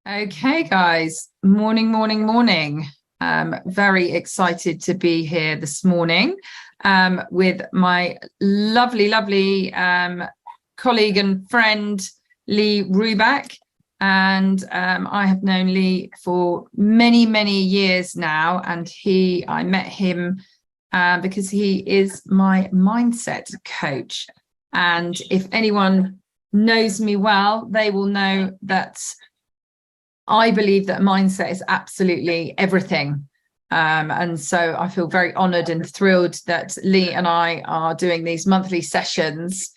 Okay, guys. Morning, morning, morning. Very excited to be here this morning with my lovely colleague and friend, Lee Roebeck. And I have known Lee for many years now. And I met him because he is my mindset coach. And if anyone knows me well, they will know that I believe that mindset is absolutely everything. And so I feel very honored and thrilled that Lee and I are doing these monthly sessions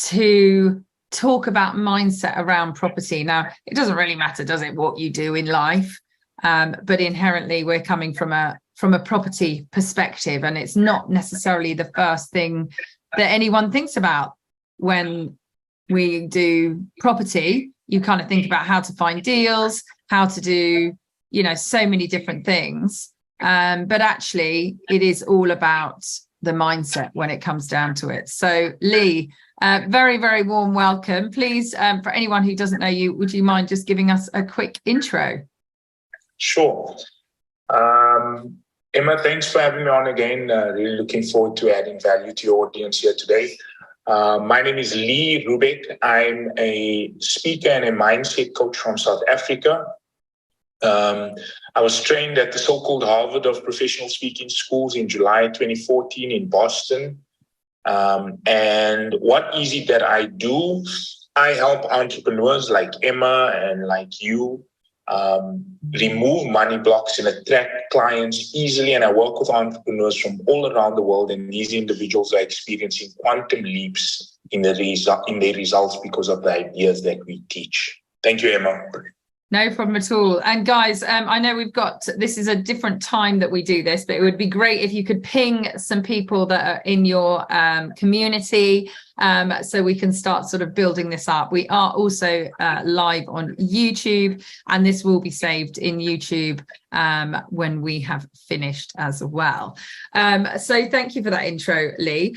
to talk about mindset around property. Now, it doesn't really matter, does it, what you do in life? But inherently, we're coming from a property perspective, and it's not necessarily the first thing that anyone thinks about when we do property. You kind of think about how to find deals, how to do, so many different things. But actually, it is all about the mindset when it comes down to it. So, Lee, very warm welcome. Please, for anyone who doesn't know you, would you mind just giving us a quick intro? Sure. Emma, thanks for having me on again. Really looking forward to adding value to your audience here today. My name is Lee Roebeck. I'm a speaker and a mindset coach from South Africa. I was trained at the so-called Harvard of Professional Speaking Schools in July 2014 in Boston. And what is it that I do? I help entrepreneurs like Emma and like you remove money blocks and attract clients easily. And I work with entrepreneurs from all around the world, and these individuals are experiencing quantum leaps in their results because of the ideas that we teach. Thank you, Emma. No problem at all. And guys, I know this is a different time that we do this, but it would be great if you could ping some people that are in your community, so we can start sort of building this up. We are also live on YouTube, and this will be saved in YouTube when we have finished as well. So thank you for that intro, Lee.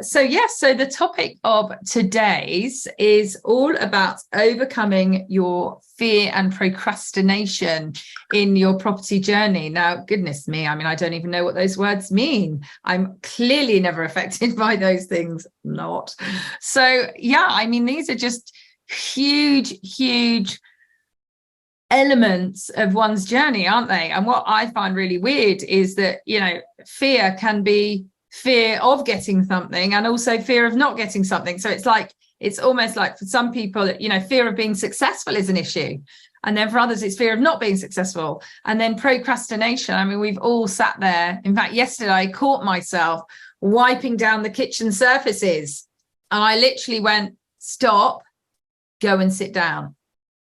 So the topic of today's is all about overcoming your fear and procrastination in your property journey. Now, goodness me, I don't even know what those words mean. I'm clearly never affected by those things. Not. So, these are just huge elements of one's journey, aren't they? And what I find really weird is that, fear can be fear of getting something and also fear of not getting something. So it's almost like for some people, fear of being successful is an issue. And then for others, it's fear of not being successful. And then procrastination. We've all sat there. In fact, yesterday I caught myself wiping down the kitchen surfaces. And I literally went, stop, go and sit down.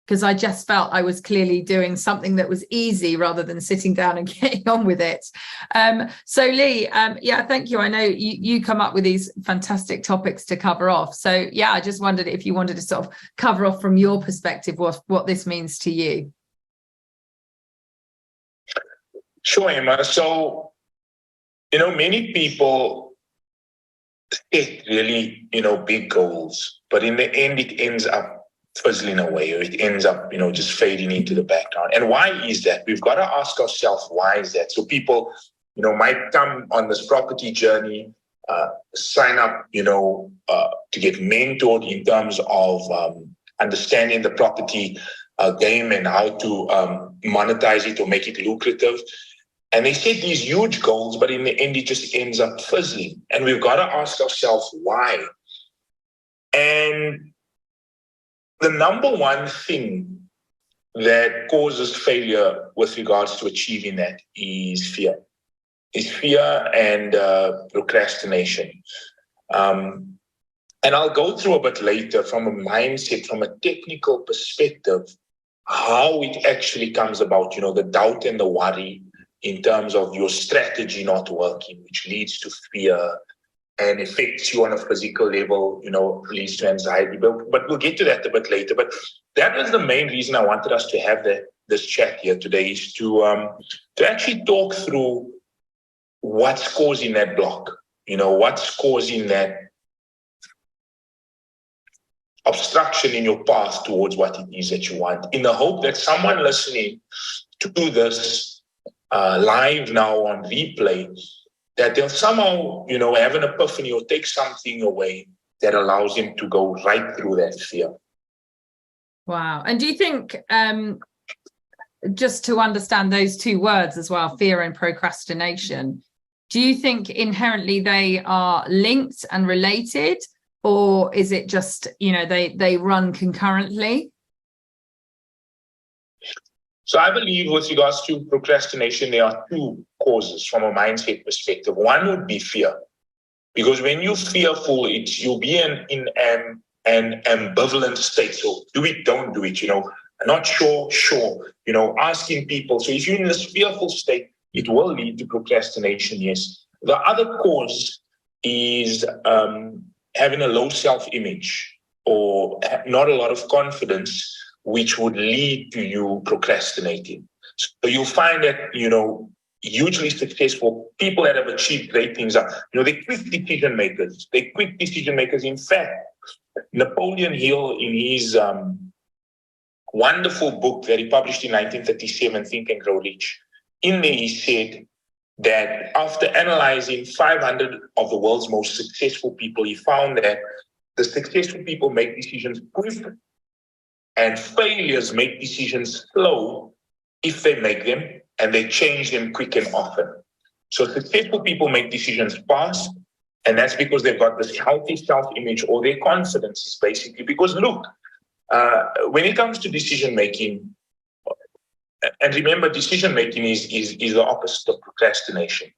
Because I just felt I was clearly doing something that was easy rather than sitting down and getting on with it. So Lee, thank you. I know you come up with these fantastic topics to cover off. So I just wondered if you wanted to sort of cover off from your perspective what this means to you. Sure, Emma. So, many people set really, big goals, but in the end, it ends up fizzling away, or it ends up, just fading into the background. And why is that? We've got to ask ourselves, why is that? So people, might come on this property journey, sign up, to get mentored in terms of understanding the property game and how to monetize it or make it lucrative. And they set these huge goals, but in the end, it just ends up fizzling. And we've got to ask ourselves why. And the number one thing that causes failure with regards to achieving that is fear. Is fear and procrastination. And I'll go through a bit later from a mindset, from a technical perspective, how it actually comes about, the doubt and the worry in terms of your strategy not working, which leads to fear and affects you on a physical level, leads to anxiety. But we'll get to that a bit later. But that was the main reason I wanted us to have this chat here today, is to actually talk through what's causing that block, what's causing that obstruction in your path towards what it is that you want, in the hope that someone listening to this live now on replay, that they'll somehow, have an epiphany or take something away that allows him to go right through that fear. Wow. And do you think, just to understand those two words as well, fear and procrastination, do you think inherently they are linked and related, or is it just, they run concurrently? So I believe with regards to procrastination, there are two causes from a mindset perspective. One would be fear, because when you're fearful, you'll be in an ambivalent state. So do it, don't do it, I'm not sure, asking people. So if you're in this fearful state, it will lead to procrastination, yes. The other cause is having a low self-image or not a lot of confidence, which would lead to you procrastinating. So you'll find that, hugely successful people that have achieved great things are, they're quick decision makers. In fact, Napoleon Hill, in his wonderful book that he published in 1937, Think and Grow Rich, in there he said that after analyzing 500 of the world's most successful people, he found that the successful people make decisions quick and failures make decisions slow if they make them, and they change them quick and often. So successful people make decisions fast, and that's because they've got this healthy self-image, or their confidence is basically because, look, when it comes to decision-making, and remember, decision-making is the opposite of procrastination.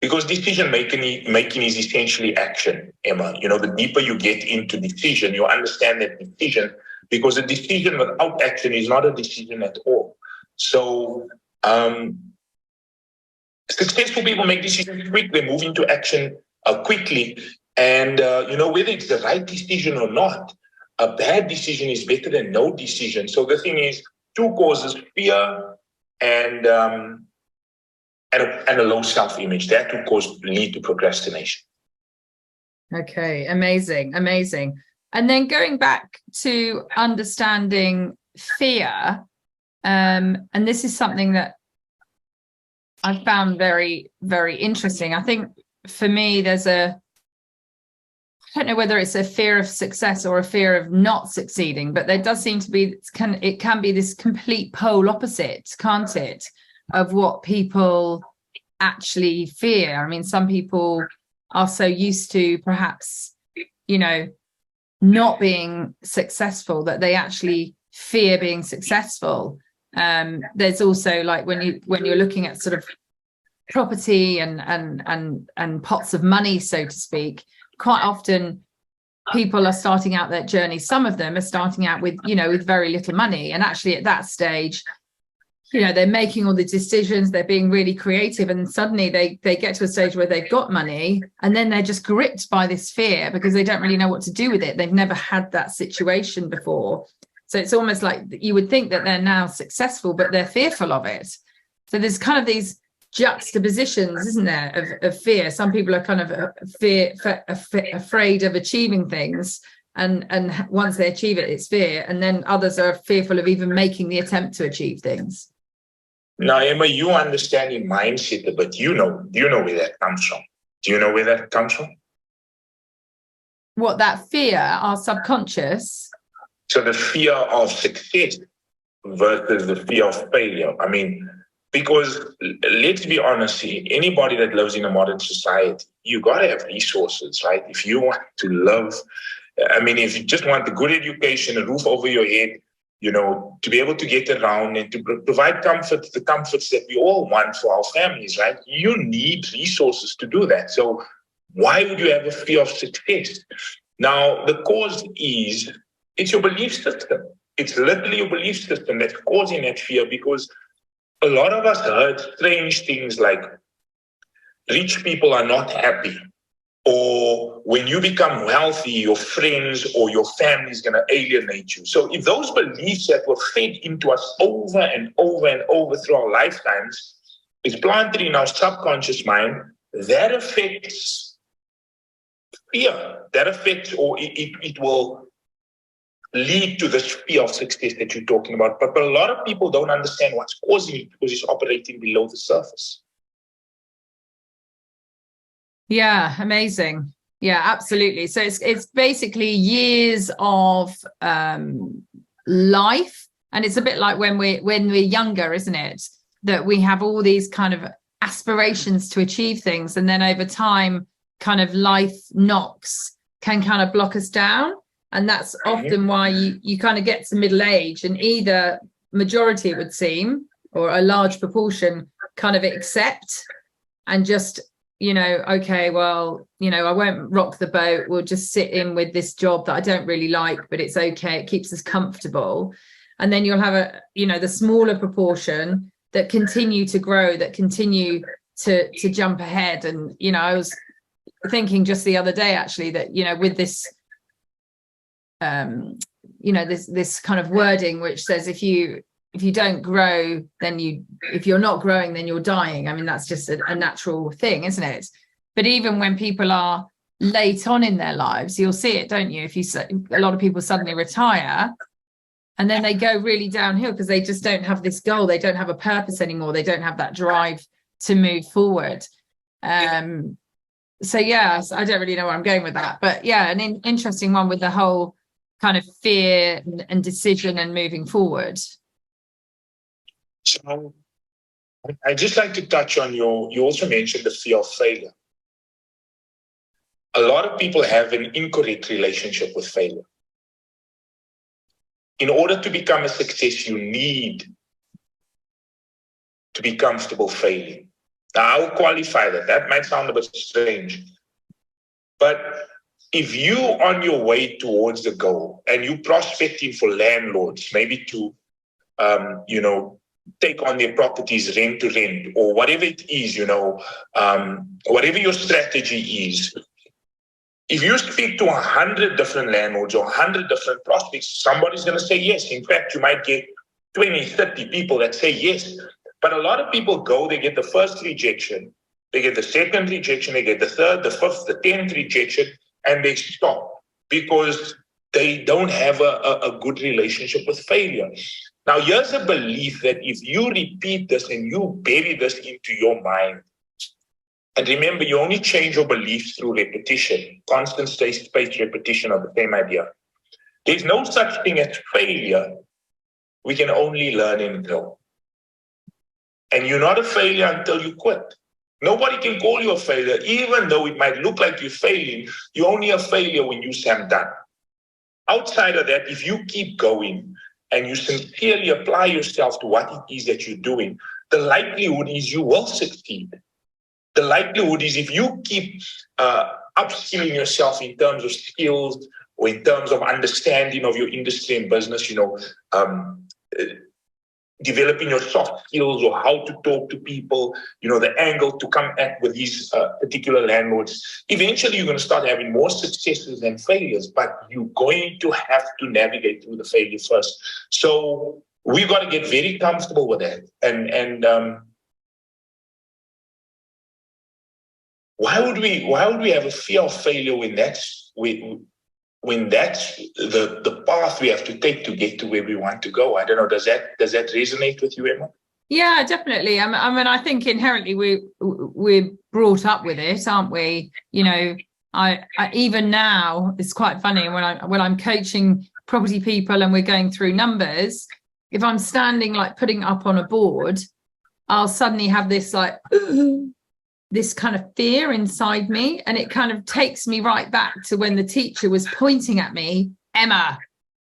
Because decision-making is essentially action, Emma. The deeper you get into decision, you understand that decision, because a decision without action is not a decision at all. So successful people make decisions quick. They move into action quickly. And, whether it's the right decision or not, a bad decision is better than no decision. So the thing is, two causes, fear and a low self-image. That two causes lead to procrastination. Okay, amazing. And then going back to understanding fear, and this is something that I found very, very interesting. I think for me, I don't know whether it's a fear of success or a fear of not succeeding, but there does seem to be, it can be this complete pole opposite, can't it, of what people actually fear. I mean, some people are so used to perhaps, not being successful that they actually fear being successful. There's also, like, when you're looking at sort of property and pots of money, so to speak, quite often people are starting out their journey. Some of them are starting out with very little money, and actually at that stage, they're making all the decisions, they're being really creative, and suddenly they get to a stage where they've got money, and then they're just gripped by this fear because they don't really know what to do with it. They've never had that situation before. So it's almost like you would think that they're now successful, but they're fearful of it. So there's kind of these juxtapositions, isn't there, of fear. Some people are kind of afraid of achieving things, and once they achieve it, it's fear, and then others are fearful of even making the attempt to achieve things. Now, Emma, you understand in mindset, but do you know where that comes from? Do you know where that comes from? What, that fear, our subconscious? So the fear of success versus the fear of failure. I mean, because let's be honest, anybody that lives in a modern society, you got to have resources, right? If you want to live, if you just want a good education, a roof over your head, to be able to get around and to provide the comforts that we all want for our families, right? You need resources to do that. So why would you have a fear of success? Now, the cause is, it's your belief system. It's literally your belief system that's causing that fear, because a lot of us heard strange things like rich people are not happy, or when you become wealthy, your friends or your family is going to alienate you. So if those beliefs that were fed into us over and over and over through our lifetimes is planted in our subconscious mind, that affects fear that affects, or it will lead to this fear of success that you're talking about. But a lot of people don't understand what's causing it because it's operating below the surface. Yeah, amazing. Yeah, absolutely. So it's basically years of life, and it's a bit like when we're younger, isn't it? That we have all these kind of aspirations to achieve things, and then over time, kind of life knocks can kind of block us down, and that's often why you kind of get to middle age, and either majority, it would seem, or a large proportion, kind of accept and just, okay, well, I won't rock the boat. We'll just sit in with this job that I don't really like, but it's okay. It keeps us comfortable. And then you'll have the smaller proportion that continue to grow, that continue to jump ahead. And, I was thinking just the other day, actually, that, with this, this kind of wording, which says, if you don't grow, then if you're not growing, then you're dying. I mean, that's just a natural thing, isn't it? But even when people are late on in their lives, you'll see it, don't you? A lot of people suddenly retire and then they go really downhill because they just don't have this goal. They don't have a purpose anymore. They don't have that drive to move forward. So yeah, I don't really know where I'm going with that, but yeah, an interesting one with the whole kind of fear and decision and moving forward. So I'd just like to touch on you also mentioned the fear of failure. A lot of people have an incorrect relationship with failure. In order to become a success, you need to be comfortable failing. Now, I'll qualify that. That might sound a bit strange. But if you're on your way towards the goal and you're prospecting for landlords, maybe to, take on their properties rent to rent, or whatever it is, whatever your strategy is, if you speak to 100 different landlords or 100 different prospects, somebody's going to say yes. In fact, you might get 20, 30 people that say yes. But a lot of people go, they get the first rejection, they get the second rejection, they get the third, the fifth, the 10th rejection, and they stop because they don't have a good relationship with failure. Now, here's a belief that if you repeat this and you bury this into your mind, and remember, you only change your beliefs through repetition, constant spaced repetition of the same idea. There's no such thing as failure. We can only learn and grow. And you're not a failure until you quit. Nobody can call you a failure, even though it might look like you're failing. You're only a failure when you say I'm done. Outside of that, if you keep going and you sincerely apply yourself to what it is that you're doing, the likelihood is you will succeed. The likelihood is if you keep upskilling yourself in terms of skills or in terms of understanding of your industry and business, developing your soft skills or how to talk to people, the angle to come at with these particular landlords, eventually you're going to start having more successes than failures, but you're going to have to navigate through the failure first. So we've got to get very comfortable with that. And why would we have a fear of failure when that's the path we have to take to get to where we want to go? I don't know. Does that resonate with you, Emma? Yeah, definitely. I mean, I think inherently we're brought up with it, aren't we? I even now, it's quite funny when I'm coaching property people and we're going through numbers. If I'm standing like putting up on a board, I'll suddenly have this like this kind of fear inside me, and it kind of takes me right back to when the teacher was pointing at me, Emma,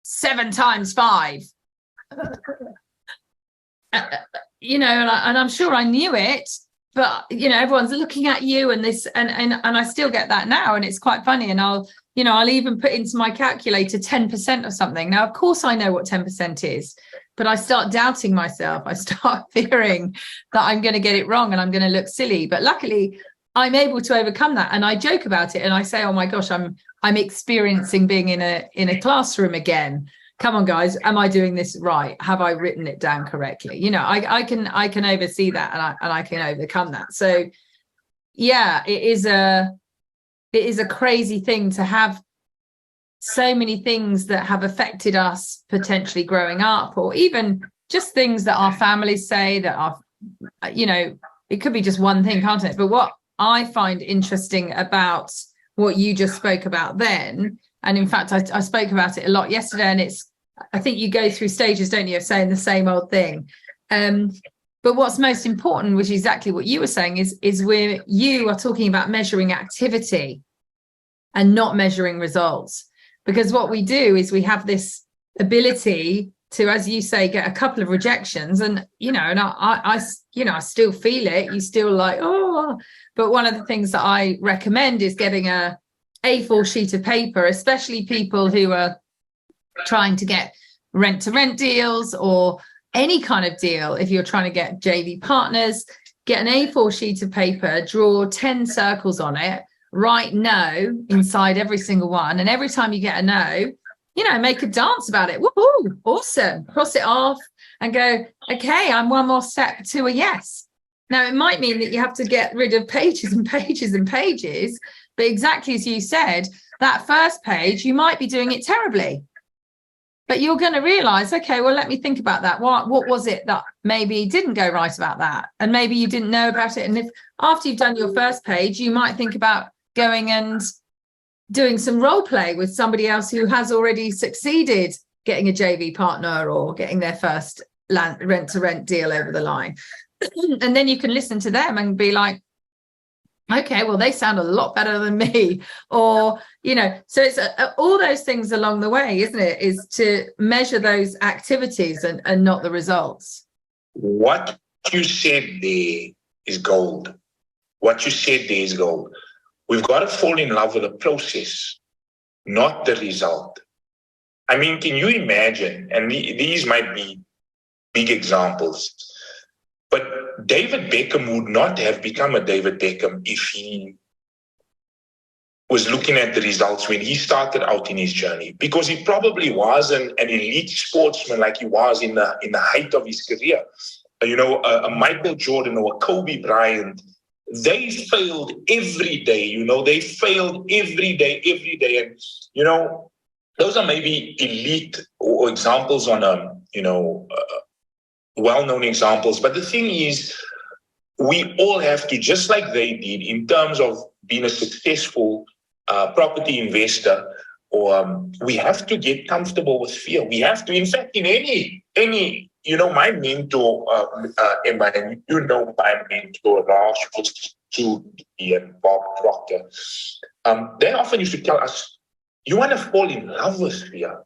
7 times 5. And I'm sure I knew it, but everyone's looking at you, and this, and I still get that now, and it's quite funny. And I'll even put into my calculator 10% of something. Now, of course, I know what 10% is, but I start doubting myself. I start fearing that I'm going to get it wrong and I'm going to look silly. But luckily, I'm able to overcome that. And I joke about it and I say, oh my gosh, I'm experiencing being in a classroom again. Come on, guys, am I doing this right? Have I written it down correctly? I can oversee that and I can overcome that. So yeah, it is a crazy thing to have so many things that have affected us potentially growing up, or even just things that our families say that are, you know, it could be just one thing, can't it? But what I find interesting about what you just spoke about then, and in fact, I spoke about it a lot yesterday, and I think you go through stages, don't you, of saying the same old thing. But what's most important, which is exactly what you were saying, is where you are talking about measuring activity and not measuring results. Because what we do is we have this ability to, as you say, get a couple of rejections, and I still feel it. You still like, oh, but one of the things that I recommend is getting a A4 sheet of paper, especially people who are trying to get rent-to-rent deals or any kind of deal. If you're trying to get JV partners, get an A4 sheet of paper, draw 10 circles on it, write no inside every single one, and every time you get a no, make a dance about it. Woohoo, awesome. Cross it off and go, okay, I'm one more step to a yes. Now, it might mean that you have to get rid of pages and pages and pages, but exactly as you said, that first page, you might be doing it terribly. But you're going to realize, okay, well, let me think about that. What was it that maybe didn't go right about that? And maybe you didn't know about it. And if after you've done your first page, you might think about going and doing some role play with somebody else who has already succeeded getting a JV partner or getting their first rent-to-rent deal over the line. And then you can listen to them and be like, okay, well, they sound a lot better than me. Or, so it's all those things along the way, isn't it? Is to measure those activities and not the results. What you said there is gold. What you said there is gold. We've got to fall in love with the process, not the result. I mean, can you imagine, and these might be big examples, but David Beckham would not have become a David Beckham if he was looking at the results when he started out in his journey, because he probably was an elite sportsman like he was in the height of his career. A Michael Jordan or a Kobe Bryant, they failed every day, they failed every day. And, those are maybe elite or examples on well-known examples. But the thing is, we all have to, just like they did in terms of being a successful property investor, or we have to get comfortable with fear. We have to, in fact, in any my mentor, Emma, and my mentor, Raj and Bob Proctor, they often used to tell us, you want to fall in love with fear.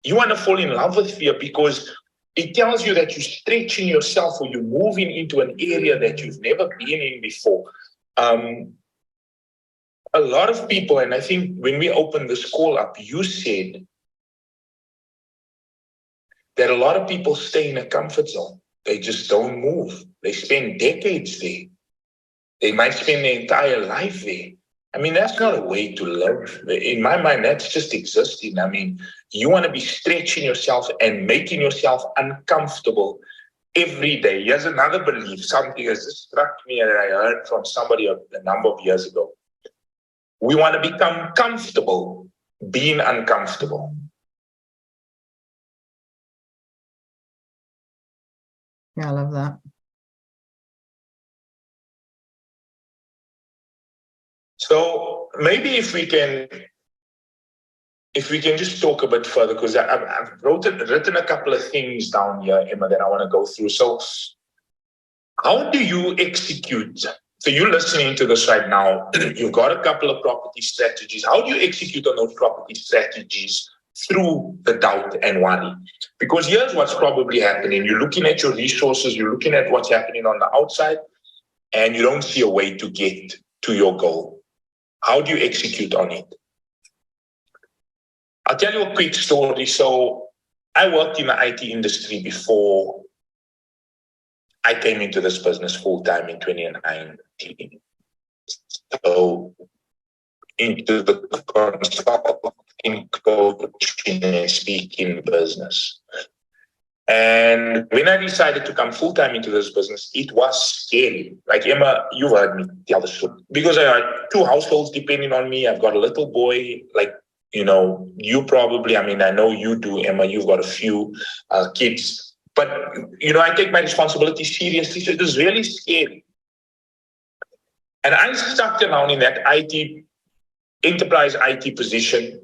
You want to fall in love with fear because it tells you that you're stretching yourself or you're moving into an area that you've never been in before. A lot of people, and I think when we opened this call up, you said that a lot of people stay in a comfort zone. They just don't move. They spend decades there. They might spend their entire life there. I mean, that's not a way to live. In my mind, that's just existing. I mean, you want to be stretching yourself and making yourself uncomfortable every day. Here's another belief, something has just struck me that I heard from somebody a number of years ago. We want to become comfortable being uncomfortable. Yeah, I love that. So maybe if we can just talk a bit further, because I've written a couple of things down here, Emma, that I want to go through. So how do you execute? So you're listening to this right now. You've got a couple of property strategies. How do you execute on those property strategies through the doubt and worry? Because here's what's probably happening. You're looking at your resources. You're looking at what's happening on the outside, and you don't see a way to get to your goal. How do you execute on it? I'll tell you a quick story. So I worked in the IT industry before I came into this business full-time in 2019. So into the consulting, coaching, and speaking business. And when I decided to come full-time into this business, it was scary. Like, Emma, you've heard me tell the story. Because I had two households depending on me. I've got a little boy, like, you probably, I know you do, Emma, you've got a few kids. But, I take my responsibility seriously. So it was really scary. And I stuck around in that enterprise IT position,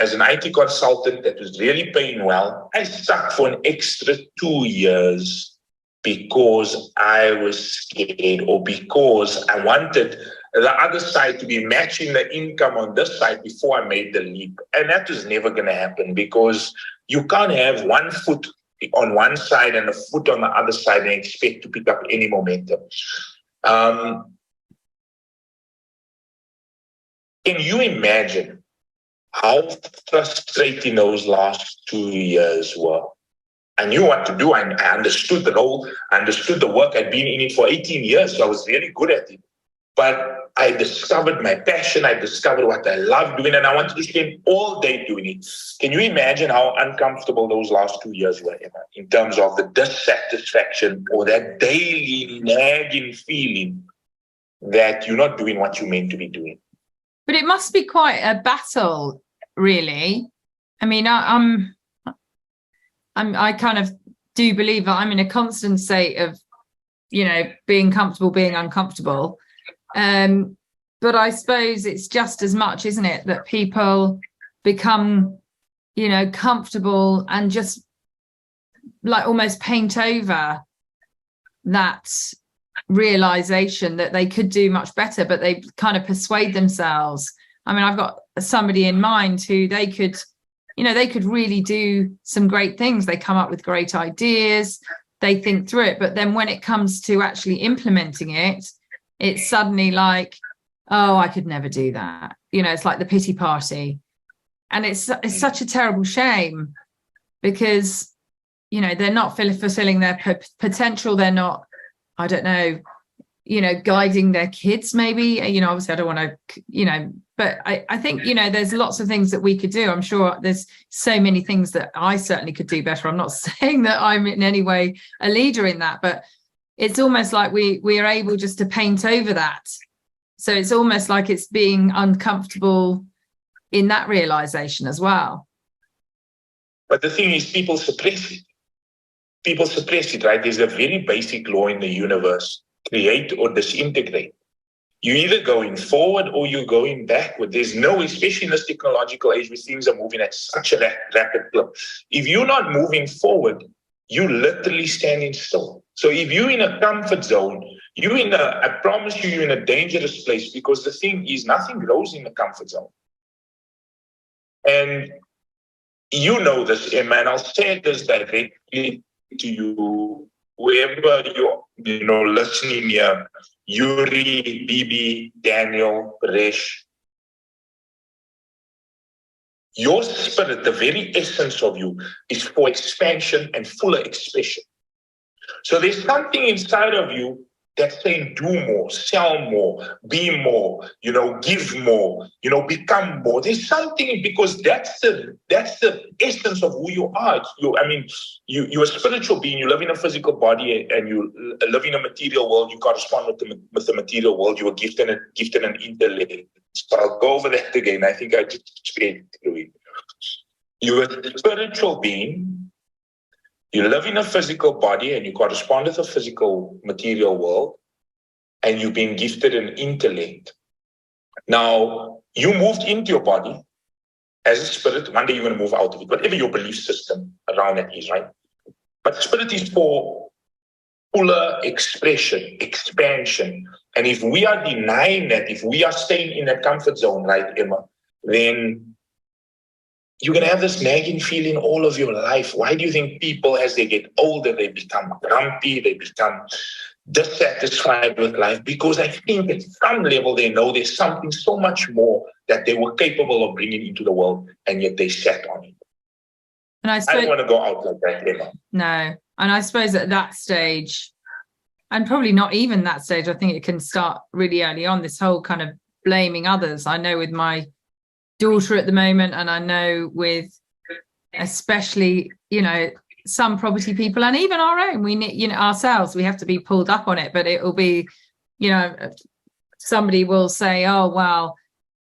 as an IT consultant that was really paying well. I stuck for an extra 2 years because I was scared, or because I wanted the other side to be matching the income on this side before I made the leap. And that was never going to happen, because you can't have 1 foot on one side and a foot on the other side and expect to pick up any momentum. Can you imagine how frustrating those last 2 years were? I knew what to do. I understood the role. I understood the work. I'd been in it for 18 years, so I was really good at it. But I discovered my passion. I discovered what I love doing, and I wanted to spend all day doing it. Can you imagine how uncomfortable those last 2 years were, Emma, in terms of the dissatisfaction or that daily nagging feeling that you're not doing what you're meant to be doing? But it must be quite a battle, really. I kind of do believe that I'm in a constant state of, being comfortable, being uncomfortable. But I suppose it's just as much, isn't it, that people become, comfortable and just like almost paint over that realization that they could do much better, but they kind of persuade themselves. I've got somebody in mind who they could really do some great things. They come up with great ideas, they think through it, but then when it comes to actually implementing it, it's suddenly like, oh, I could never do that. It's like the pity party. And it's such a terrible shame, because they're not fulfilling their potential. They're not, I don't know, guiding their kids, maybe, obviously I don't want to, but I think, there's lots of things that we could do. I'm sure there's so many things that I certainly could do better. I'm not saying that I'm in any way a leader in that, but it's almost like we are able just to paint over that. So it's almost like it's being uncomfortable in that realization as well. But the thing is, people suppress it, right? There's a very basic law in the universe: create or disintegrate. You're either going forward or you're going backward. There's no, especially in this technological age where things are moving at such a rapid clip. If you're not moving forward, you're literally standing still. So if you're in a comfort zone, I promise you're in a dangerous place, because the thing is, nothing grows in a comfort zone. And you know this, Emma, and I'll say this directly to you, whoever you're listening here, Yuri, Bibi, Daniel, Paresh. Your spirit, the very essence of you, is for expansion and fuller expression. So there's something inside of you that's saying do more, sell more, be more, give more, become more. There's something, because that's the essence of who you are. You're a spiritual being. You live in a physical body, and you live in a material world. You correspond with the material world. You are gifted an intellect. So I'll go over that again. I think I just explained it through it. You're a spiritual being. You live in a physical body and you correspond with the physical material world, and you've been gifted an intellect. Now, you moved into your body as a spirit. One day you're going to move out of it, whatever your belief system around that is, right? But spirit is for fuller expression, expansion. And if we are denying that, if we are staying in that comfort zone, right, Emma, then you're going to have this nagging feeling all of your life. Why do you think people, as they get older, they become grumpy, they become dissatisfied with life? Because I think at some level they know there's something so much more that they were capable of bringing into the world, and yet they sat on it. And I don't want to go out like that, Emma. No. And I suppose at that stage, and probably not even that stage, I think it can start really early on, this whole kind of blaming others. I know with my daughter at the moment, and I know with especially some property people, and even our own, we need, ourselves, we have to be pulled up on it, but it will be, somebody will say, oh, well,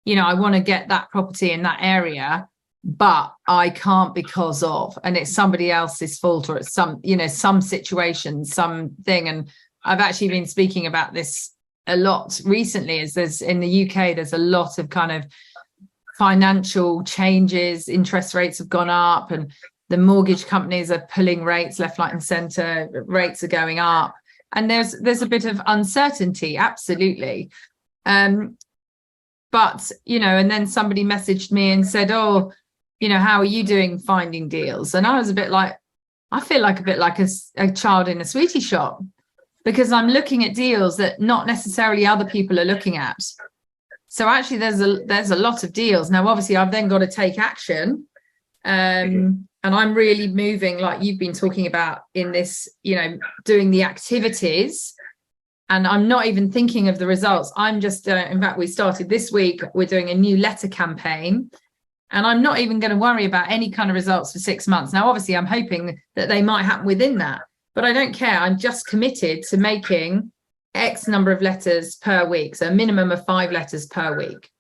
I want to get that property in that area, but I can't because of, and it's somebody else's fault, or it's some situation, something. And I've actually been speaking about this a lot recently, is there's in the UK, there's a lot of kind of financial changes, interest rates have gone up, and the mortgage companies are pulling rates left, right and centre, rates are going up, and there's a bit of uncertainty, absolutely. But, and then somebody messaged me and said, oh, how are you doing finding deals? And I was a bit like, I feel like a bit like a child in a sweetie shop, because I'm looking at deals that not necessarily other people are looking at. So actually there's a lot of deals. Now, obviously, I've then got to take action. And I'm really moving, like you've been talking about in this, doing the activities. And I'm not even thinking of the results. I'm just, in fact, we started this week, we're doing a new letter campaign. And I'm not even going to worry about any kind of results for 6 months. Now, obviously, I'm hoping that they might happen within that, but I don't care. I'm just committed to making X number of letters per week. So a minimum of 5 letters per week.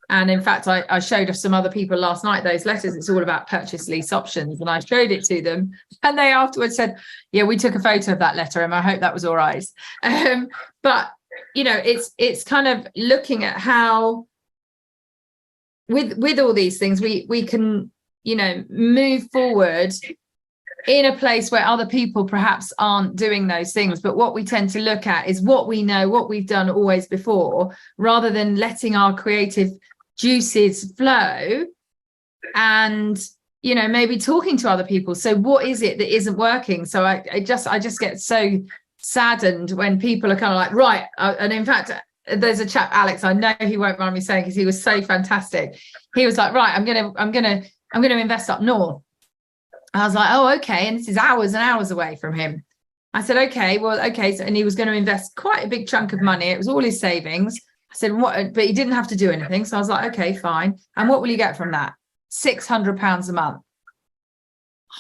And in fact, I showed some other people last night those letters. It's all about purchase lease options. And I showed it to them. And they afterwards said, yeah, we took a photo of that letter and I hope that was all right. But, it's kind of looking at how with all these things, we can, move forward in a place where other people perhaps aren't doing those things. But what we tend to look at is what we know, what we've done always before, rather than letting our creative juices flow and, maybe talking to other people. So what is it that isn't working? So I just get so saddened when people are kind of like, right. And in fact, there's a chap, Alex, I know he won't mind me saying, because he was so fantastic. He was like, right, I'm going to invest up north. I was like, oh, okay. And this is hours and hours away from him. I said, okay. So, and he was going to invest quite a big chunk of money. It was all his savings. I said, what? But he didn't have to do anything. So I was like, okay, fine. And what will you get from that? £600 a month.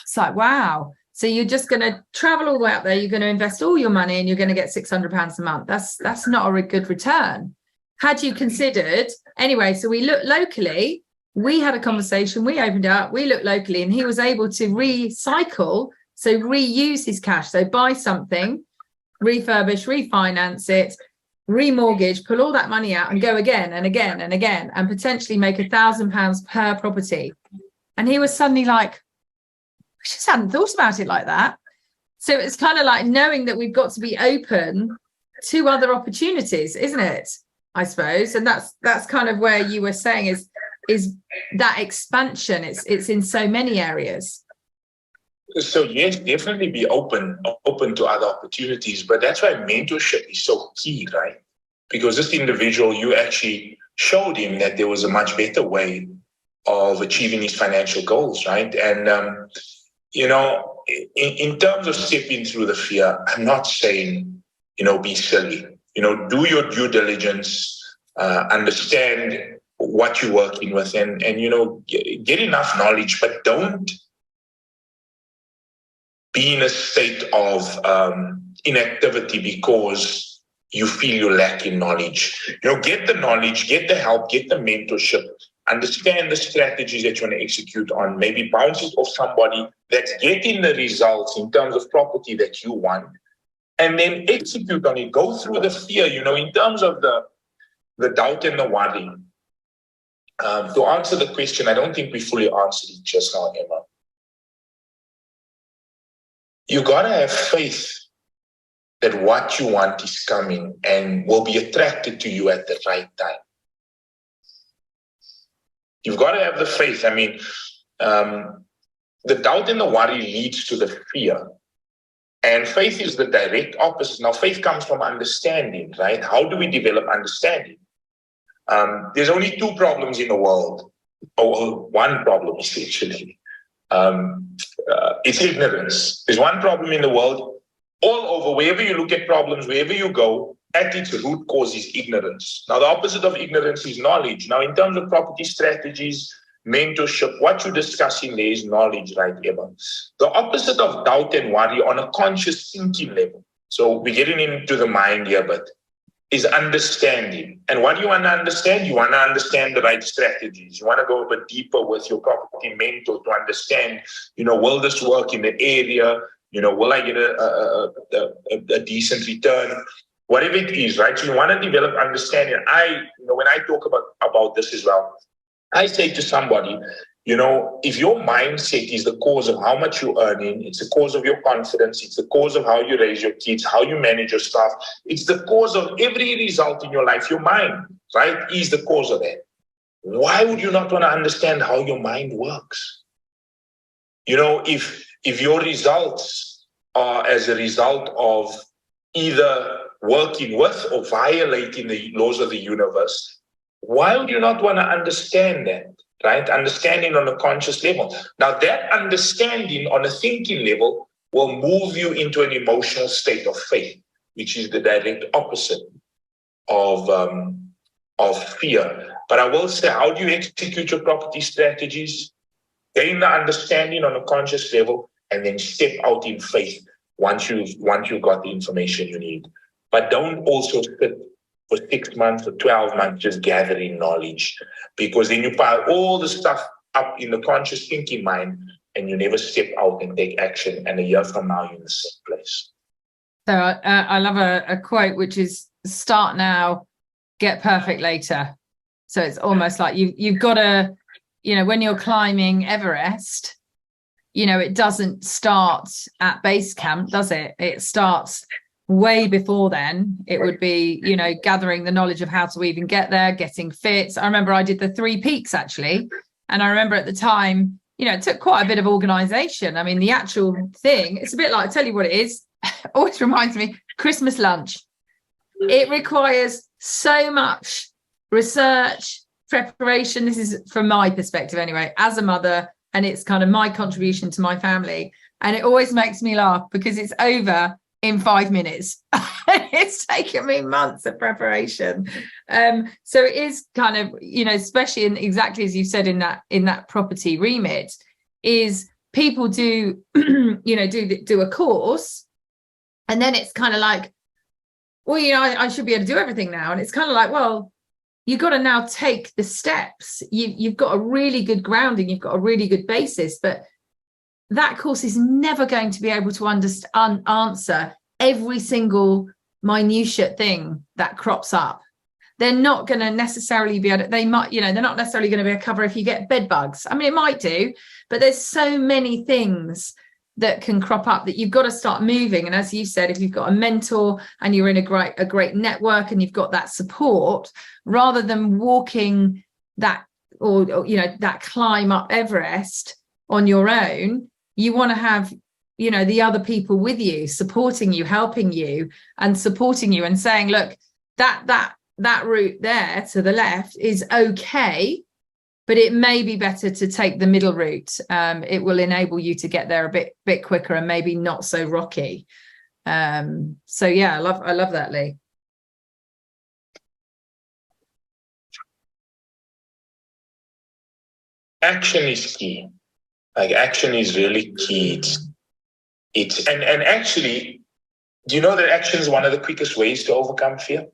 It's like, wow. So you're just going to travel all the way up there. You're going to invest all your money and you're going to get £600 a month. That's not a good return. Had you considered, anyway, so we looked locally. We had a conversation, we opened up, we looked locally, and he was able to recycle, so reuse his cash. So buy something, refurbish, refinance it, remortgage, pull all that money out and go again and again and again, and potentially make £1,000 per property. And he was suddenly like, I just hadn't thought about it like that. So it's kind of like knowing that we've got to be open to other opportunities, isn't it? I suppose. And that's kind of where you were saying is that expansion. It's in so many areas. So yes, definitely be open to other opportunities. But that's why mentorship is so key, right? Because this individual, you actually showed him that there was a much better way of achieving his financial goals, right? And in terms of stepping through the fear, I'm not saying, be silly. Do your due diligence, understand what you're working with, and get enough knowledge, but don't be in a state of inactivity because you feel you lack in knowledge. Get the knowledge, get the help, get the mentorship, understand the strategies that you want to execute on, maybe bounce it off somebody that's getting the results in terms of property that you want, and then execute on it. Go through the fear, in terms of the doubt and the worry. To answer the question, I don't think we fully answered it just now, Emma. You got to have faith that what you want is coming and will be attracted to you at the right time. You've got to have the faith. I mean, the doubt and the worry leads to the fear. And faith is the direct opposite. Now, faith comes from understanding, right? How do we develop understanding? There's only two problems in the world, or one problem essentially. It's ignorance. There's one problem in the world. All over, wherever you look at problems, wherever you go, at its root cause is ignorance. Now, the opposite of ignorance is knowledge. Now, in terms of property strategies, mentorship, what you're discussing there is knowledge, right, Emma? The opposite of doubt and worry on a conscious thinking level. So we're getting into the mind here, but is understanding. And what do you want to understand? You want to understand the right strategies. You want to go a bit deeper with your property mentor to understand, will this work in the area? Will I get a decent return? Whatever it is, right? So you want to develop understanding. When I talk about this as well, I say to somebody, if your mindset is the cause of how much you're earning, it's the cause of your confidence, it's the cause of how you raise your kids, how you manage your staff, it's the cause of every result in your life, your mind, right, is the cause of that. Why would you not want to understand how your mind works? If your results are as a result of either working with or violating the laws of the universe, why would you not want to understand that? Right? Understanding on a conscious level. Now, that understanding on a thinking level will move you into an emotional state of faith, which is the direct opposite of fear. But I will say, how do you execute your property strategies? Gain the understanding on a conscious level, and then step out in faith once you've got the information you need. But don't also sit for 6 months or 12 months just gathering knowledge, because then you pile all the stuff up in the conscious thinking mind and you never step out and take action, and a year from now you're in the same place. So I love a quote, which is start now, get perfect later. So it's almost like you've got to, when you're climbing Everest, it doesn't start at base camp, does it? It starts way before then. It would be, gathering the knowledge of how to even get there, getting fit. I remember I did the 3 peaks actually. And I remember at the time, it took quite a bit of organization. I mean, the actual thing, it's a bit like, I tell you what it is, always reminds me, Christmas lunch. It requires so much research, preparation. This is from my perspective anyway, as a mother, and it's kind of my contribution to my family. And it always makes me laugh because it's over in 5 minutes. It's taken me months of preparation. So it is kind of, especially in exactly as you said in that property remit, is people do, do a course, and then it's kind of like, well, I should be able to do everything now. And it's kind of like, well, you've got to now take the steps. You've got a really good grounding, you've got a really good basis, but that course is never going to be able to answer every single minutiate thing that crops up. They're not going to necessarily be able to, they're not necessarily going to be able to cover if you get bed bugs. I mean, it might do, but there's so many things that can crop up that you've got to start moving. And as you said, if you've got a mentor and you're in a great network and you've got that support, rather than walking that or that climb up Everest on your own, you want to have, the other people with you, supporting you, helping you and supporting you and saying, look, that route there to the left is okay, but it may be better to take the middle route. It will enable you to get there a bit quicker and maybe not so rocky. So yeah, I love that, Lee. Action is key. Like, action is really key. It's and actually, do you know that action is one of the quickest ways to overcome fear?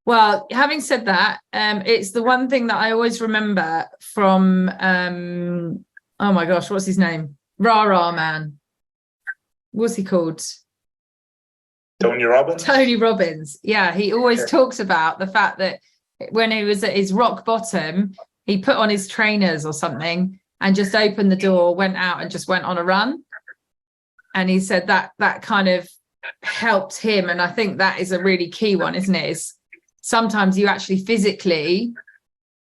Well, having said that, it's the one thing that I always remember from, oh my gosh, what's his name? Rah man. What's he called? Tony Robbins? Tony Robbins. Yeah, he always talks about the fact that when he was at his rock bottom, he put on his trainers or something and just opened the door, went out and just went on a run. And he said that kind of helped him. And I think that is a really key one, isn't it? Is sometimes you actually physically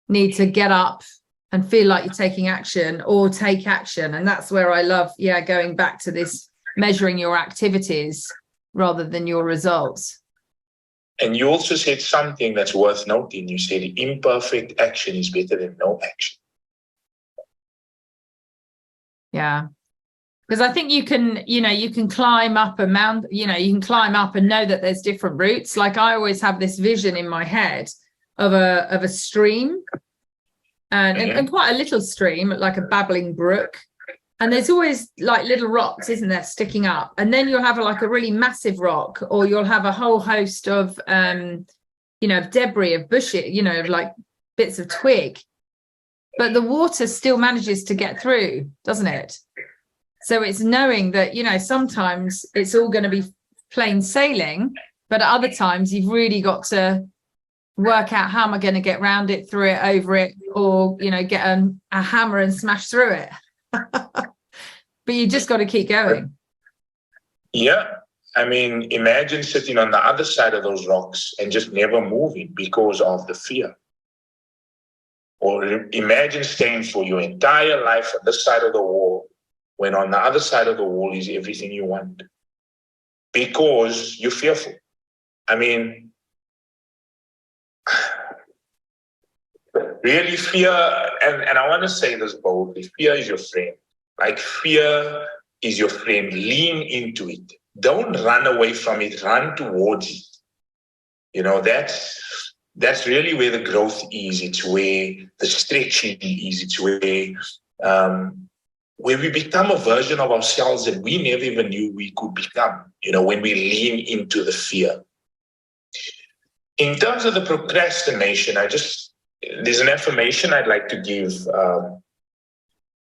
need to get up and feel like you're taking action or take action. And that's where I love, going back to this measuring your activities rather than your results. And you also said something that's worth noting. You said imperfect action is better than no action. Yeah. Because I think you can climb up a mountain, you can climb up and know that there's different routes. Like I always have this vision in my head of a stream, and quite a little stream, like a babbling brook. And there's always like little rocks, isn't there, sticking up. And then you'll have like a really massive rock, or you'll have a whole host of, debris, of bushes, like bits of twig. But the water still manages to get through, doesn't it? So it's knowing that, sometimes it's all going to be plain sailing, but at other times you've really got to work out, how am I going to get around it, through it, over it, or, get a hammer and smash through it. But you just got to keep going. Yeah. I mean, imagine sitting on the other side of those rocks and just never moving because of the fear. Or imagine staying for your entire life on this side of the wall, when on the other side of the wall is everything you want, because you're fearful. I mean, really, fear, and I want to say this boldly, fear is your friend. Like, fear is your friend. Lean into it. Don't run away from it. Run towards it. That's really where the growth is. It's where the stretching is. It's where we become a version of ourselves that we never even knew we could become, when we lean into the fear. In terms of the procrastination, there's an affirmation I'd like to give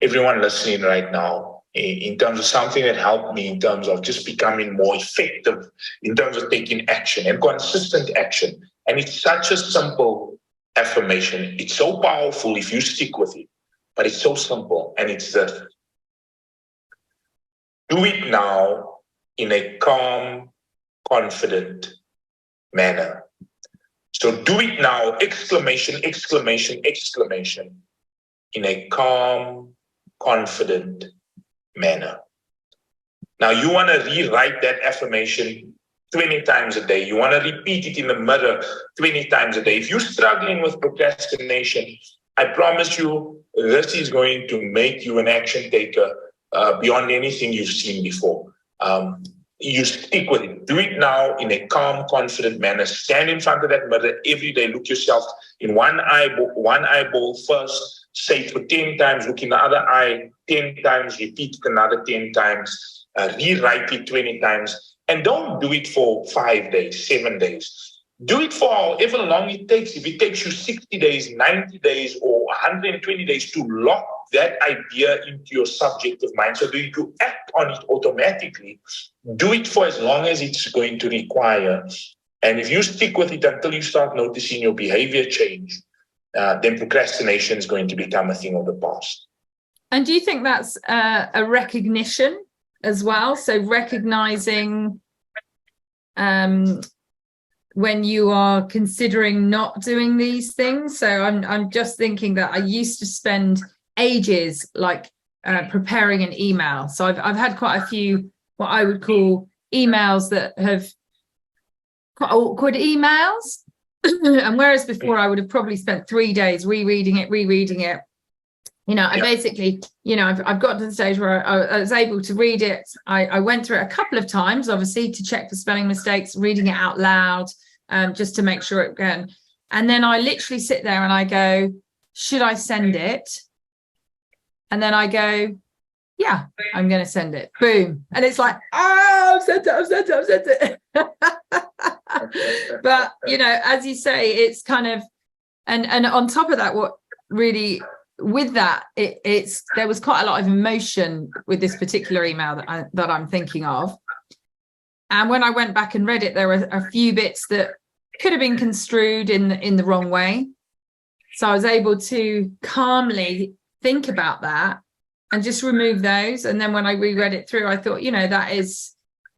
everyone listening right now, in terms of something that helped me in terms of just becoming more effective, in terms of taking action and consistent action. And it's such a simple affirmation. It's so powerful if you stick with it, but it's so simple. And it's that: do it now in a calm, confident manner. So do it now, exclamation, exclamation, exclamation, in a calm, confident manner. Now, you want to rewrite that affirmation 20 times a day. You want to repeat it in the mirror 20 times a day. If you're struggling with procrastination, I promise you, this is going to make you an action taker beyond anything you've seen before. You stick with it. Do it now in a calm, confident manner. Stand in front of that mirror every day. Look yourself in one eyeball first. Say it for 10 times. Look in the other eye 10 times. Repeat it another 10 times. Rewrite it 20 times. And don't do it for 5 days, 7 days. Do it for however long it takes. If it takes you 60 days, 90 days, or 120 days to lock that idea into your subjective mind so that you act on it automatically, do it for as long as it's going to require. And if you stick with it until you start noticing your behavior change, then procrastination is going to become a thing of the past. And do you think that's a recognition as well? So recognizing when you are considering not doing these things. So I'm just thinking that I used to spend ages preparing an email. So I've had quite a few what I would call emails that have quite awkward emails. And whereas before I would have probably spent 3 days rereading it. I basically, I've got to the stage where I was able to read it. I went through it a couple of times, obviously, to check for spelling mistakes, reading it out loud, just to make sure it can. And then I literally sit there and I go, should I send it? And then I go, yeah, I'm going to send it. Boom. And it's like, I've sent it. But, as you say, it's kind of, and on top of that, what really, with that, there was quite a lot of emotion with this particular email that I'm thinking of. And when I went back and read it, there were a few bits that could have been construed in the wrong way. So I was able to calmly think about that and just remove those. And then when I reread it through, I thought, that is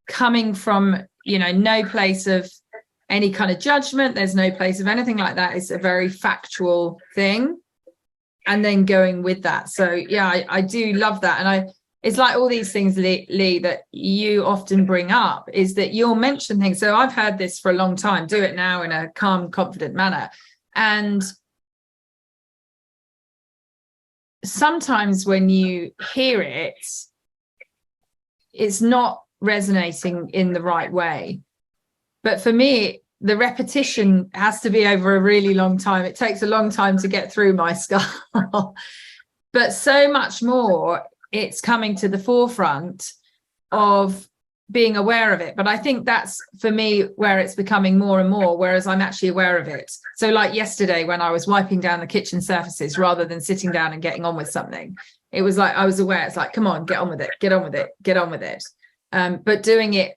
coming from, no place of any kind of judgment. There's no place of anything like that. It's a very factual thing. And then going with that. So, yeah, I do love that. And it's like all these things, Lee, that you often bring up, is that you'll mention things. So I've heard this for a long time, do it now in a calm, confident manner. And sometimes when you hear it, it's not resonating in the right way. But for me, the repetition has to be over a really long time. It takes a long time to get through my skull. But so much more, it's coming to the forefront of being aware of it. But I think that's, for me, where it's becoming more and more, whereas I'm actually aware of it. So like yesterday, when I was wiping down the kitchen surfaces rather than sitting down and getting on with something, it was like I was aware. It's like, come on, get on with it, get on with it, get on with it. But doing it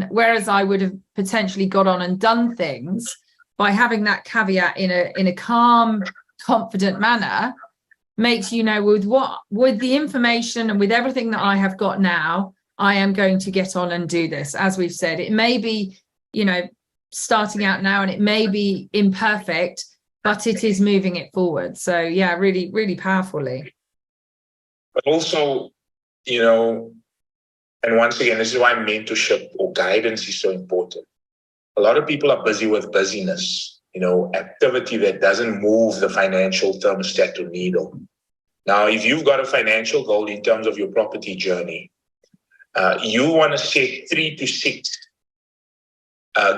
whereas I would have potentially got on and done things, by having that caveat in a calm, confident manner, makes you know, with the information and with everything that I have got now, I am going to get on and do this. As we've said, it may be, starting out now, and it may be imperfect, but it is moving it forward. So yeah, really, really powerfully. But also, and once again, this is why mentorship or guidance is so important. A lot of people are busy with busyness, activity that doesn't move the financial thermostat or needle. Now, if you've got a financial goal in terms of your property journey, you want to set 3 to 6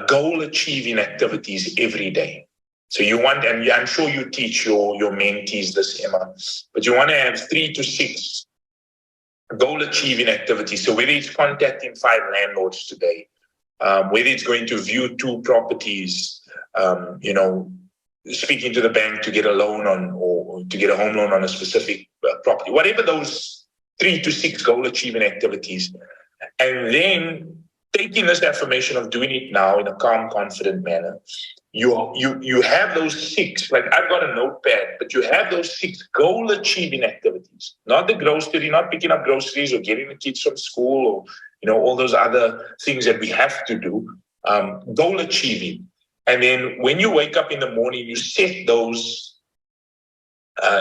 goal-achieving activities every day. So you want, and I'm sure you teach your mentees this, Emma, but you want to have 3 to 6 goal-achieving activities. So whether it's contacting 5 landlords today, whether it's going to view 2 properties, speaking to the bank to get a loan on, or to get a home loan on a specific property, whatever those 3 to 6 goal-achieving activities, and then taking this affirmation of doing it now in a calm, confident manner. You have those 6, like I've got a notepad, but you have those 6 goal-achieving activities, not the grocery, not picking up groceries or getting the kids from school or, all those other things that we have to do, goal-achieving. And then when you wake up in the morning, you set those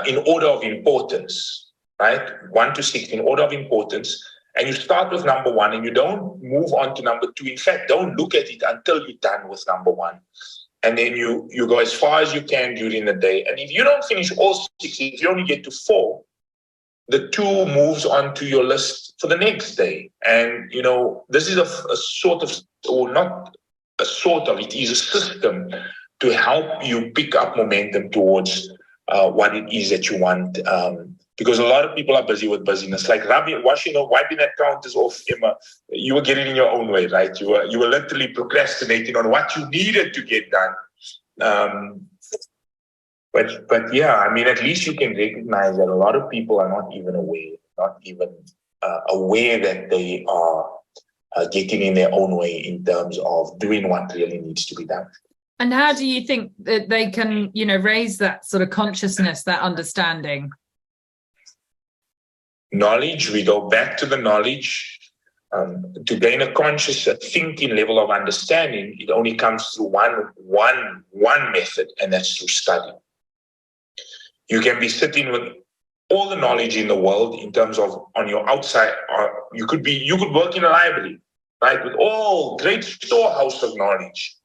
in order of importance, right? 1 to 6 in order of importance. And you start with number 1 and you don't move on to number 2. In fact, don't look at it until you're done with number 1. And then you go as far as you can during the day. And if you don't finish all 6, if you only get to 4, the 2 moves on to your list for the next day. And, this is a sort of, or not a sort of, it is a system to help you pick up momentum towards what it is that you want. Because a lot of people are busy with busyness. Like wiping that counters off, Emma, you were getting in your own way, right? You were literally procrastinating on what you needed to get done. But yeah, I mean, at least you can recognize that a lot of people are not even aware that they are getting in their own way in terms of doing what really needs to be done. And how do you think that they can, raise that sort of consciousness, that understanding? Knowledge, we go back to the knowledge. To gain a conscious thinking level of understanding, it only comes through one method, and that's through study. You can be sitting with all the knowledge in the world in terms of on your outside, you could work in a library, right, with all great storehouse of knowledge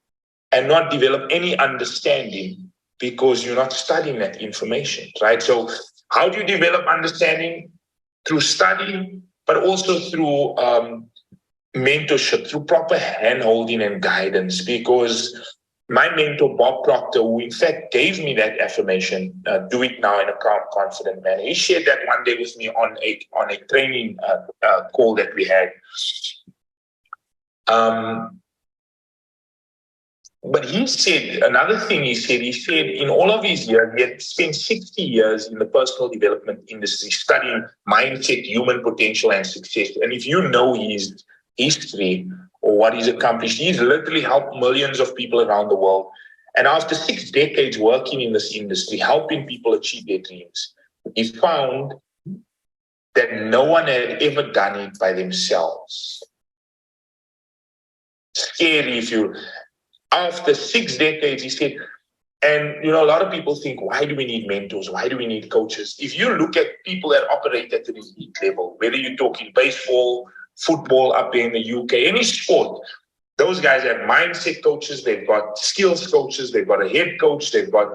and not develop any understanding because you're not studying that information, right? So how do you develop understanding? Through study, but also through mentorship, through proper hand-holding and guidance. Because my mentor, Bob Proctor, who in fact gave me that affirmation, do it now in a calm, confident manner, he shared that one day with me on a training call that we had. But he said, another thing he said in all of his years, he had spent 60 years in the personal development industry studying mindset, human potential, and success. And if you know his history or what he's accomplished, he's literally helped millions of people around the world. And after 6 decades working in this industry, helping people achieve their dreams, he found that no one had ever done it by themselves. Scary if you... After 6 decades, he said, and a lot of people think, why do we need mentors? Why do we need coaches? If you look at people that operate at the elite level, whether you're talking baseball, football up there in the UK, any sport, those guys have mindset coaches, they've got skills coaches, they've got a head coach, they've got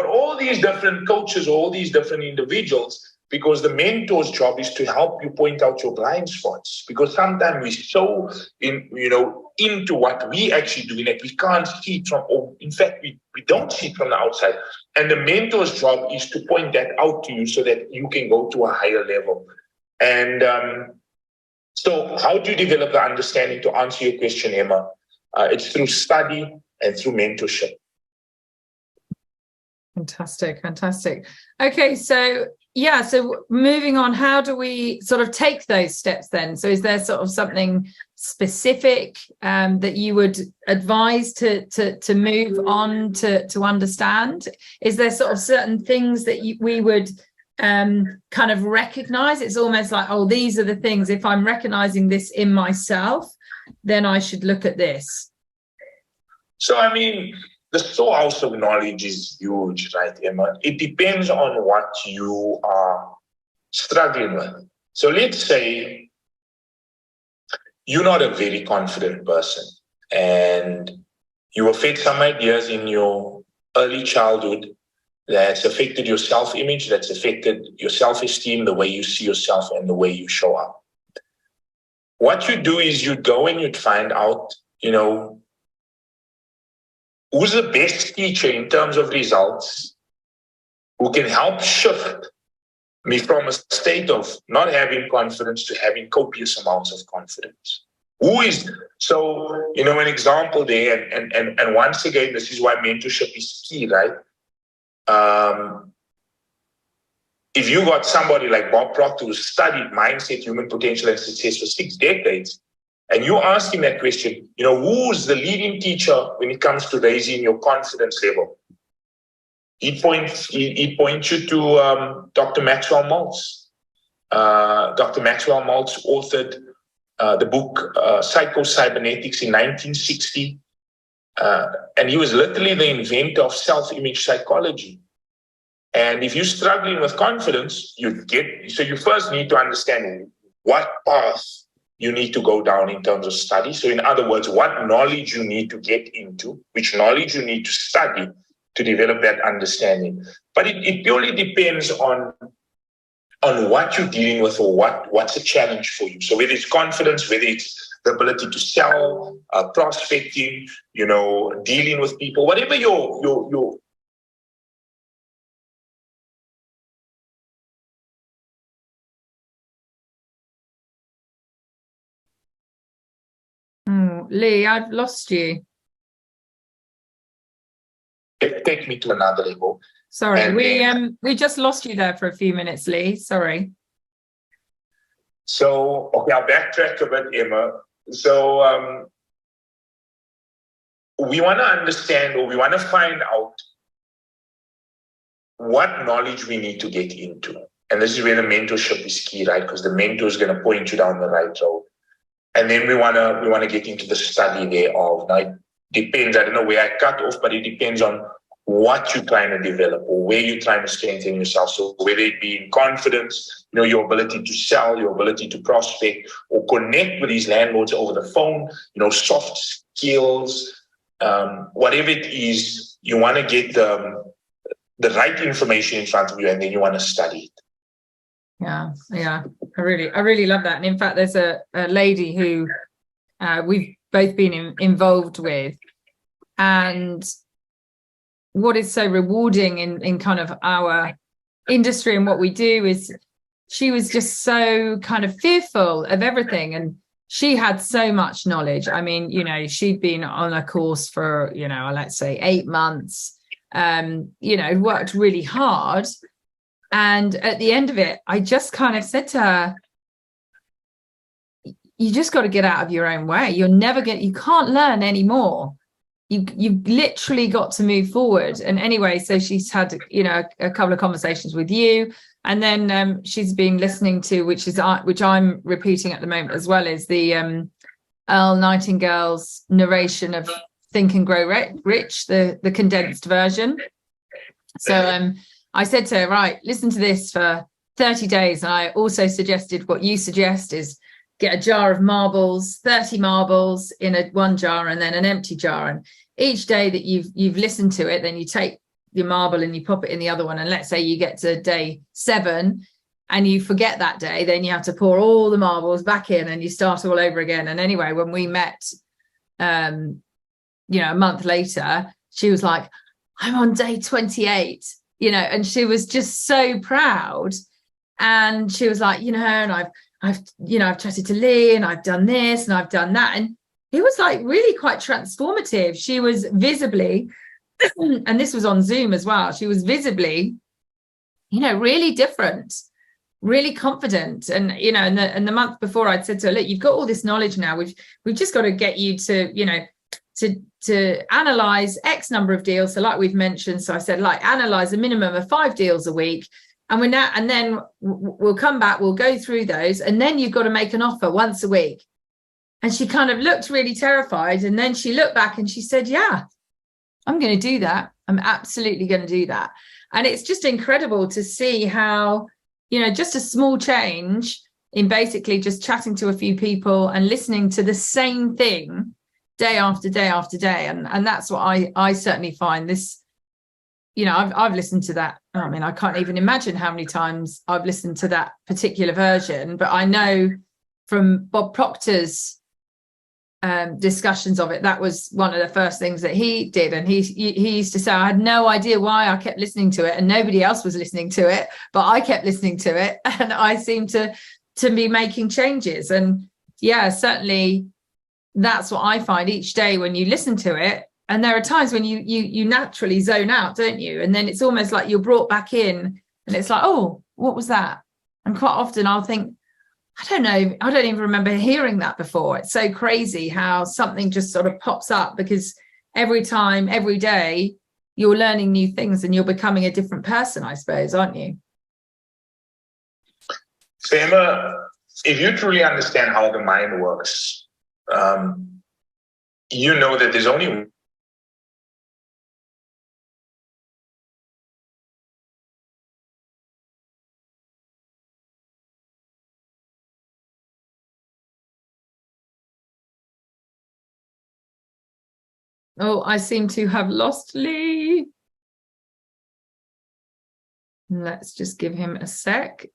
all these different coaches, all these different individuals, because the mentor's job is to help you point out your blind spots. Because sometimes we're so into what we actually do that we can't see it from, or in fact, we don't see it from the outside. And the mentor's job is to point that out to you so that you can go to a higher level. And so how do you develop the understanding? To answer your question, Emma, it's through study and through mentorship. Fantastic. Okay, so moving on, how do we sort of take those steps then? So is there sort of something specific that you would advise to move on to understand? Is there sort of certain things that we would kind of recognize? It's almost like, oh, these are the things, if I'm recognizing this in myself, then I should look at this. So, I mean, the source of knowledge is huge, right, Emma? It depends on what you are struggling with. So let's say you're not a very confident person and you were fed some ideas in your early childhood that's affected your self-image, that's affected your self-esteem, the way you see yourself and the way you show up. What you do is you'd go and you'd find out, who's the best teacher in terms of results, who can help shift me from a state of not having confidence to having copious amounts of confidence. So, an example there, and once again, this is why mentorship is key, right? If you got somebody like Bob Proctor who studied mindset, human potential, and success for 6 decades, and you ask him that question, who's the leading teacher when it comes to raising your confidence level? He'd point you to Dr. Maxwell Maltz. Dr. Maxwell Maltz authored the book Psycho-Cybernetics in 1960. And he was literally the inventor of self-image psychology. And if you're struggling with confidence, you first need to understand what path you need to go down in terms of study. So in other words, what knowledge you need to get into, which knowledge you need to study to develop that understanding. But it purely depends on what you're dealing with or what's a challenge for you. So whether it's confidence, whether it's the ability to sell, prospecting, dealing with people, whatever your Lee, I've lost you. Take me to another level. Sorry, and we just lost you there for a few minutes, Lee. Sorry. So, okay, I'll backtrack a bit, Emma. So, we want to understand, or we want to find out what knowledge we need to get into. And this is where the mentorship is key, right? Because the mentor is going to point you down the right road. And then we want to get into the study thereof. Now, it depends. I don't know where I cut off, but it depends on what you're trying to develop or where you're trying to strengthen yourself. So whether it be in confidence, your ability to sell, your ability to prospect or connect with these landlords over the phone, soft skills, whatever it is, you want to get the right information in front of you and then you want to study it. Yeah. I really love that. And in fact, there's a lady who we've both been involved with, and what is so rewarding in kind of our industry and what we do is she was just so kind of fearful of everything, and she had so much knowledge. I mean, she'd been on a course for, let's say 8 months, worked really hard. And at the end of it, I just kind of said to her, you just got to get out of your own way. You can't learn anymore. You've literally got to move forward. And anyway, so she's had, a couple of conversations with you. And then she's been listening to, which I'm repeating at the moment as well, is the Earl Nightingale's narration of Think and Grow Rich, the condensed version. So I said to her, right, listen to this for 30 days. And I also suggested what you suggest is get a jar of marbles, 30 marbles in one jar and then an empty jar. And each day that you've listened to it, then you take your marble and you pop it in the other one. And let's say you get to day 7 and you forget that day, then you have to pour all the marbles back in and you start all over again. And anyway, when we met, a month later, she was like, I'm on day 28, and she was just so proud. And she was like, and I've chatted to Lee, and I've done this and I've done that. And it was like really quite transformative. She was visibly, and this was on Zoom as well, she was visibly, really different, really confident. And, and the month before, I'd said to her, look, you've got all this knowledge now. We've just got to get you to, to analyze X number of deals. So like we've mentioned, so I said, like, analyze a minimum of 5 deals a week. And then we'll come back, we'll go through those. And then you've got to make an offer once a week. And she kind of looked really terrified. And then she looked back and she said, yeah, I'm going to do that. I'm absolutely going to do that. And it's just incredible to see how, just a small change in basically just chatting to a few people and listening to the same thing day after day after day. And that's what I certainly find this, I've listened to that. I mean, I can't even imagine how many times I've listened to that particular version, but I know from Bob Proctor's discussions of it, that was one of the first things that he did. And he used to say, I had no idea why I kept listening to it and nobody else was listening to it, but I kept listening to it and I seemed to be making changes. And yeah, certainly that's what I find each day when you listen to it. And there are times when you naturally zone out, don't you? And then it's almost like you're brought back in and it's like, oh, what was that? And quite often I'll think, I don't know, I don't even remember hearing that before. It's so crazy how something just sort of pops up, because every time, every day, you're learning new things and you're becoming a different person, I suppose, aren't you? So Emma, if you truly understand how the mind works, you know that there's only Oh, I seem to have lost Lee. Let's just give him a sec.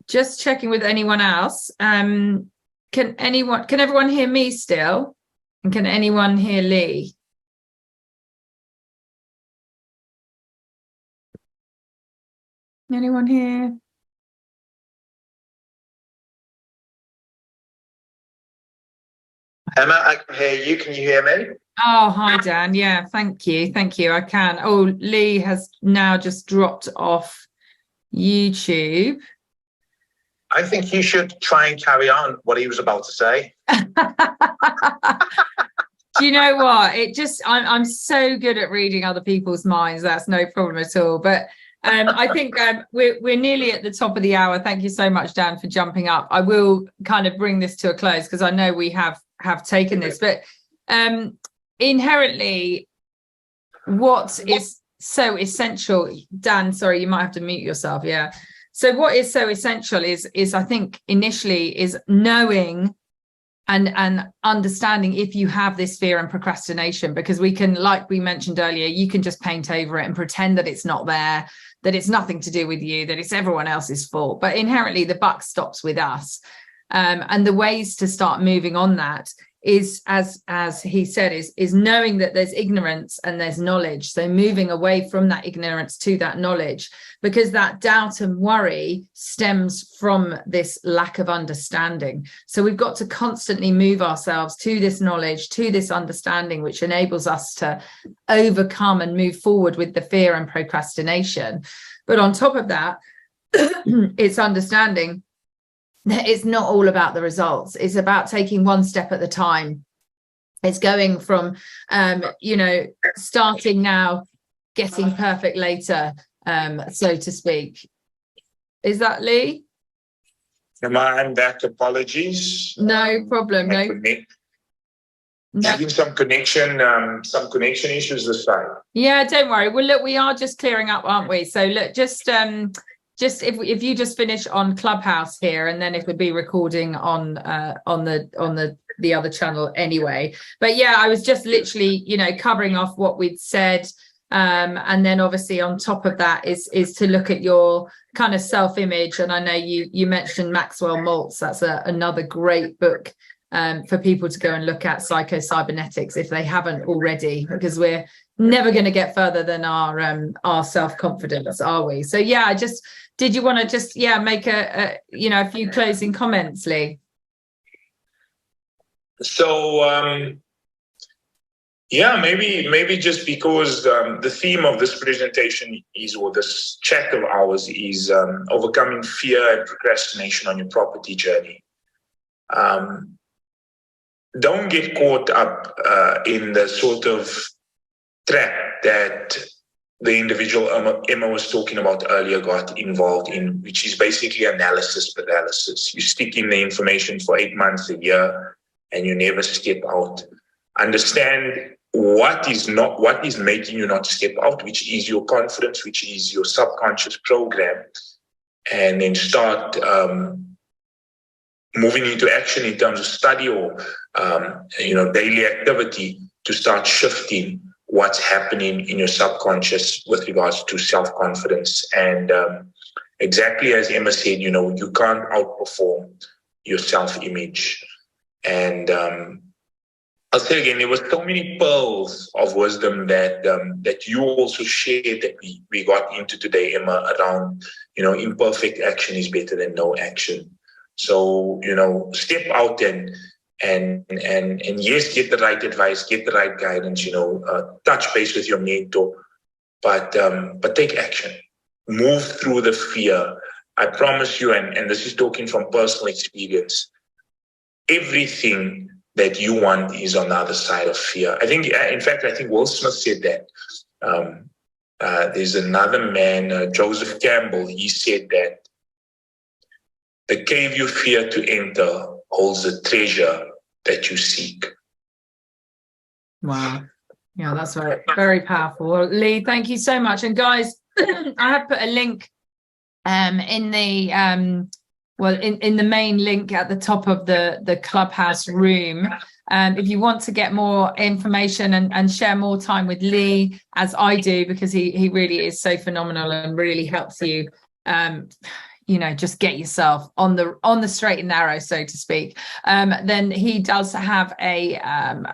Just checking with anyone else. Can everyone hear me still? And can anyone hear Lee? Anyone here? Emma, I can hear you. Can you hear me? Oh, hi, Dan. Yeah, thank you. Thank you. I can. Oh, Lee has now just dropped off YouTube. I think you should try and carry on what he was about to say. Do you know what? I'm so good at reading other people's minds. That's no problem at all. But I think we're nearly at the top of the hour. Thank you so much, Dan, for jumping up. I will kind of bring this to a close because I know we have taken this, but inherently, what is so essential, Dan, sorry, you might have to mute yourself. Yeah. So what is so essential is I think initially is knowing and understanding if you have this fear and procrastination, because we can, like we mentioned earlier, you can just paint over it and pretend that it's not there, that it's nothing to do with you, that it's everyone else's fault. But inherently the buck stops with us. And the ways to start moving on that is, as he said, is knowing that there's ignorance and there's knowledge. So moving away from that ignorance to that knowledge, because that doubt and worry stems from this lack of understanding. So we've got to constantly move ourselves to this knowledge, to this understanding, which enables us to overcome and move forward with the fear and procrastination. But on top of that, it's understanding that it's not all about the results. It's about taking one step at a time. It's going from, starting now, getting perfect later, so to speak. Is that Lee? I'm back. Apologies. No problem. Having some connection issues this time. Yeah, don't worry. Well, look, we are just clearing up, aren't we? So look, just if you just finish on Clubhouse here, and then it would be recording on the other channel anyway. But yeah, I was just literally, covering off what we'd said. And then obviously on top of that is to look at your kind of self-image. And I know you mentioned Maxwell Maltz. That's another great book for people to go and look at, Psycho-Cybernetics, if they haven't already, because we're never going to get further than our self-confidence, are we? So yeah, did you want to just make a few closing comments, Lee? So maybe just because the theme of this presentation or this chat of ours is overcoming fear and procrastination on your property journey. Don't get caught up in the sort of trap that the individual Emma was talking about earlier got involved in, which is basically analysis paralysis. You stick in the information for 8 months, a year, and you never step out. Understand what is making you not step out, which is your confidence, which is your subconscious program, and then start moving into action in terms of study or daily activity to start shifting what's happening in your subconscious with regards to self-confidence. And exactly as Emma said, you can't outperform your self-image. And I'll say again, there were so many pearls of wisdom that you also shared that we got into today, Emma, around, imperfect action is better than no action. So, step out and yes, get the right advice, get the right guidance, touch base with your mentor, but take action. Move through the fear. I promise you, and this is talking from personal experience, everything that you want is on the other side of fear. I think Will Smith said that. There's another man, Joseph Campbell, he said that the cave you fear to enter holds the treasure that you seek. Wow. Yeah, that's very, very powerful. Well, Lee, thank you so much. And guys, I have put a link in the in the main link at the top of the Clubhouse room. If you want to get more information and share more time with Lee, as I do, because he really is so phenomenal and really helps you just get yourself on the straight and narrow, so to speak. Then he does have a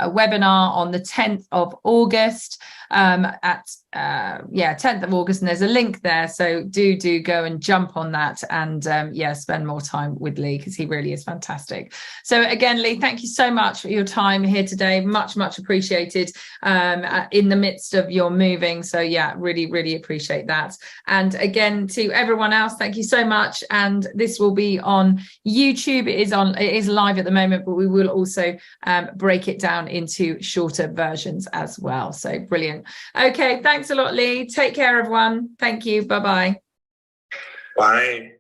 webinar on the 10th of August at 10th of August, and there's a link there, so do go and jump on that and spend more time with Lee, because he really is fantastic. So again, Lee, thank you so much for your time here today. Much appreciated in the midst of your moving. So really appreciate that. And again, to everyone else, thank you so much. And this will be on YouTube. It is live at the moment, but we will also break it down into shorter versions as well. So brilliant. Okay, thanks a lot, Lee. Take care, everyone. Thank you. Bye-bye. Bye.